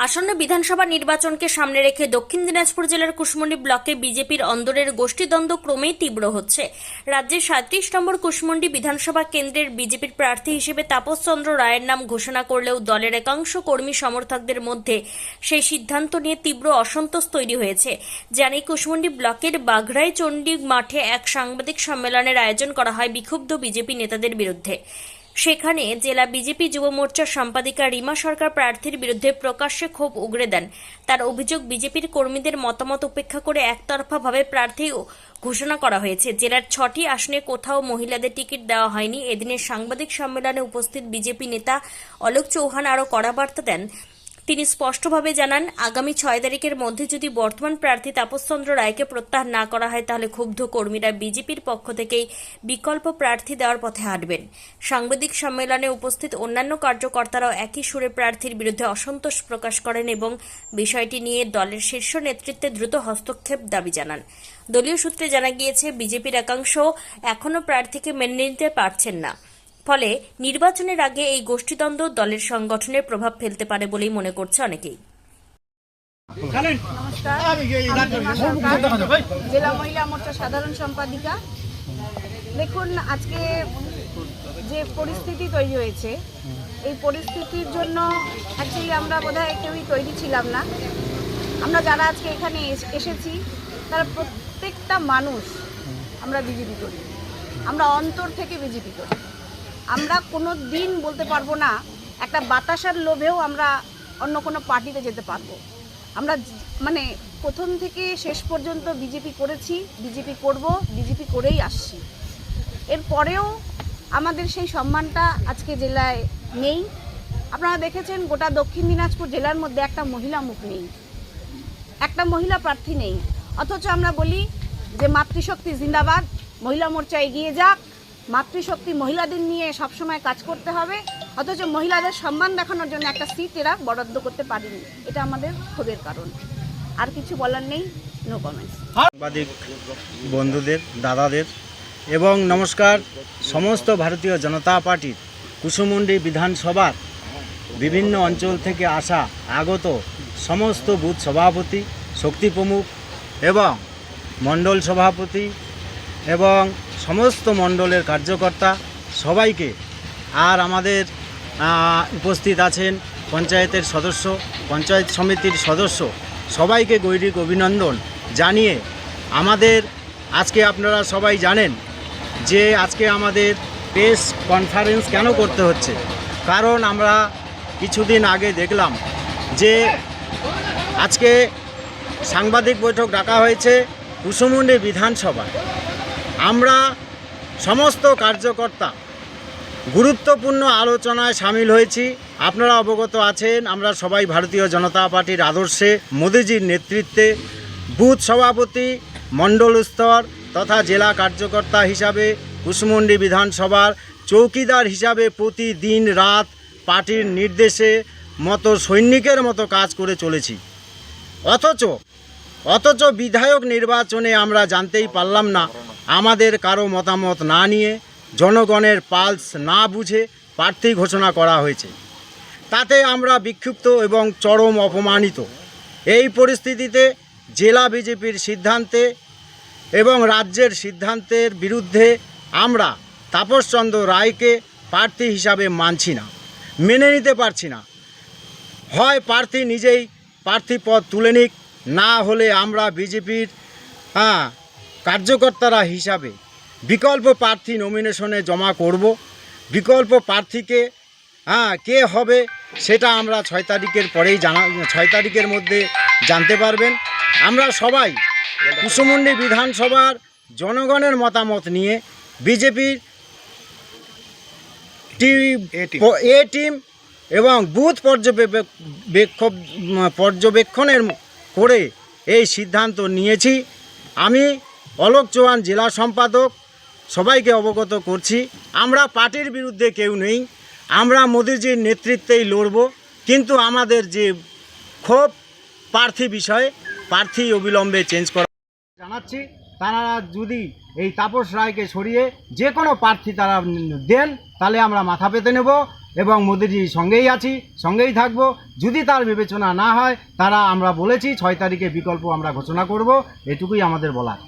আসন্ন বিধানসভা নির্বাচনকে সামনে রেখে দক্ষিণ দিনাজপুর জেলার কুশমন্ডি ব্লকে বিজেপির অন্দরের গোষ্ঠীদ্বন্দ্ব ক্রমেই তীব্র হচ্ছে। রাজ্যের 37 নম্বর কুশমন্ডি বিধানসভা কেন্দ্রের বিজেপির প্রার্থী হিসেবে তাপস চন্দ্র রায়ের নাম ঘোষণা করলেও দলের একাংশ কর্মী সমর্থকদের মধ্যে সেই সিদ্ধান্ত নিয়ে তীব্র অসন্তোষ তৈরি হয়েছে। জানি কুশমন্ডি ব্লকের বাঘরাই চণ্ডী মাঠে এক সাংবাদিক সম্মেলনের আয়োজন করা হয় বিক্ষুব্ধ বিজেপি নেতাদের বিরুদ্ধে। সেখানে জেলা বিজেপি যুব মোর্চার সম্পাদিকা রিমা সরকার প্রার্থীর বিরুদ্ধে প্রকাশ্যে ক্ষোভ উগরে দেন। তার অভিযোগ, বিজেপির কর্মীদের মতামত উপেক্ষা করে একতরফাভাবে প্রার্থী ঘোষণা করা হয়েছে। জেলার 6টি আসনে কোথাও মহিলাদের টিকিট দেওয়া হয়নি। এদিনের সাংবাদিক সম্মেলনে উপস্থিত বিজেপি নেতা অলোক চৌহান আরও কড়া বার্তা দেন। তিনি স্পষ্টভাবে জানান, আগামী 6 তারিখের মধ্যে যদি বর্তমান প্রার্থী তাপস চন্দ্র রায়কে প্রত্যাহার না করা হয় তাহলে ক্ষুব্ধ কর্মীরা বিজেপির পক্ষ থেকেই বিকল্প প্রার্থী দেওয়ার পথে হাঁটবেন। সাংবাদিক সম্মেলনে উপস্থিত অন্যান্য কার্যকর্তারাও একই সুরে প্রার্থীর বিরুদ্ধে অসন্তোষ প্রকাশ করেন এবং বিষয়টি নিয়ে দলের শীর্ষ নেতৃত্বে দ্রুত হস্তক্ষেপ দাবি জানান। দলীয় সূত্রে জানা গিয়েছে, বিজেপির একাংশ এখনও প্রার্থীকে মেনে নিতে পারছেন না। ফলে নির্বাচনের আগে এই গোষ্ঠীদ্বন্দ্ব দলের সংগঠনের প্রভাব ফেলতে পারে বলেই মনে করছে অনেকেই। নমস্কার, আমি রিমা সরকার, জেলা মহিলা মোর্চা সাধারণ সম্পাদিকা। দেখুন, আজকে যে পরিস্থিতি তৈরি হয়েছে, এই পরিস্থিতির জন্য অ্যাকচুয়ালি আমরা বোধহয় কেউই তৈরি ছিলাম না। আমরা যারা আজকে এখানে এসেছি তারা প্রত্যেকটা মানুষ আমরা বিজেপি করি, আমরা অন্তর থেকে বিজেপি করি। আমরা কোনো দিন বলতে পারবো না একটা বাতাসার লোভেও আমরা অন্য কোনো পার্টিতে যেতে পারবো। আমরা মানে প্রথম থেকে শেষ পর্যন্ত বিজেপি করেছি, বিজেপি করব, বিজেপি করেই আসছি। এরপরেও আমাদের সেই সম্মানটা আজকে জেলায় নেই। আপনারা দেখেছেন, গোটা দক্ষিণ দিনাজপুর জেলার মধ্যে একটা মহিলা মুখ নেই, একটা মহিলা প্রার্থী নেই। অথচ আমরা বলি যে মাতৃশক্তি জিন্দাবাদ, মহিলা মোর্চা এগিয়ে যাক, মাতৃশক্তি মহিলাদের নিয়ে সবসময় কাজ করতে হবে। অথচ মহিলাদের সম্মান দেখানোর জন্য একটা সিট এরা বরাদ্দ করতে পারেনি। এটা আমাদের ক্ষোভের কারণ। আর কিছু বলার নেই, নো কমেন্টস। সাংবাদিক বন্ধুদের, দাদাদের এবং নমস্কার। সমস্ত ভারতীয় জনতা পার্টির কুশমন্ডি বিধানসভার বিভিন্ন অঞ্চল থেকে আসা আগত সমস্ত বুথ সভাপতি, শক্তি প্রমুখ এবং মণ্ডল সভাপতি এবং সমস্ত মণ্ডলের কার্যকর্তা সবাইকে, আর আমাদের উপস্থিত আছেন পঞ্চায়েতের সদস্য, পঞ্চায়েত সমিতির সদস্য, সবাইকে গৈরিক অভিনন্দন জানিয়ে আমাদের আজকে আপনারা সবাই জানেন যে আজকে আমাদের প্রেস কনফারেন্স কেন করতে হচ্ছে। কারণ আমরা কিছুদিন আগে দেখলাম যে আজকে সাংবাদিক বৈঠক ডাকা হয়েছে কুশমন্ডি বিধানসভায়। আমরা সমস্ত কার্যকর্তা গুরুত্বপূর্ণ আলোচনায় সামিল হয়েছি। আপনারা অবগত আছেন, আমরা সবাই ভারতীয় জনতা পার্টির আদর্শে মোদিজির নেতৃত্বে বুথ সভাপতি, মণ্ডল স্তর তথা জেলা কার্যকর্তা হিসাবে কুশমন্ডি বিধানসভার চৌকিদার হিসাবে প্রতিদিন রাত পার্টির নির্দেশে মতো সৈনিকের মতো কাজ করে চলেছি। অথচ বিধায়ক নির্বাচনে আমরা জানতেই পারলাম না, আমাদের কারো মতামত না নিয়ে, জনগণের পালস না বুঝে প্রার্থী ঘোষণা করা হয়েছে। তাতে আমরা বিক্ষুব্ধ এবং চরম অপমানিত। এই পরিস্থিতিতে জেলা বিজেপির সিদ্ধান্তে এবং রাজ্যের সিদ্ধান্তের বিরুদ্ধে আমরা তাপস চন্দ্র রায়কে প্রার্থী হিসাবে মানছি না, মেনে নিতে পারছি না। হয় প্রার্থী নিজেই প্রার্থী পদ তুলে নিক, না হলে আমরা বিজেপির কার্যকর্তারা হিসাবে বিকল্প প্রার্থী নমিনেশনে জমা করব। বিকল্প প্রার্থীকে কে হবে সেটা আমরা 6 তারিখের পরেই 6 তারিখের মধ্যে জানতে পারবেন। আমরা সবাই কুশমন্ডি বিধানসভার জনগণের মতামত নিয়ে বিজেপির এ টিম এবং বুথ পর্যবেক্ষণের করে এই সিদ্ধান্ত নিয়েছি। আমি অলোক চৌহান, জেলা সম্পাদক, সবাইকে অবগত করছি, আমরা পার্টির বিরুদ্ধে কেউ নেই, আমরা মোদিজির নেতৃত্বেই লড়ব। কিন্তু আমাদের যে ক্ষোভ প্রার্থী বিষয়ে, প্রার্থী অবিলম্বে চেঞ্জ করা জানাচ্ছি। তারা যদি এই তাপস রায়কে সরিয়ে যে কোনো প্রার্থী তারা দেন, তাহলে আমরা মাথা পেতে নেব। এবং মোদিজির সঙ্গেই আছি, সঙ্গেই থাকব। যদি তার বিবেচনা না হয় তারা আমরা বলেছি 6 তারিখে বিকল্প আমরা ঘোষণা করব, এটুকুই আমাদের বলার।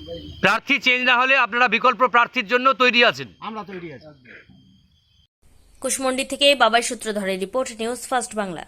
প্রার্থী চেঞ্জ না হলে আপনারা বিকল্প প্রার্থীর জন্য তৈরি আছেন? আমরা তৈরি আছি। কুশমন্ডি থেকে বাবাই সূত্রধরের রিপোর্ট, নিউজ ফার্স্ট বাংলা।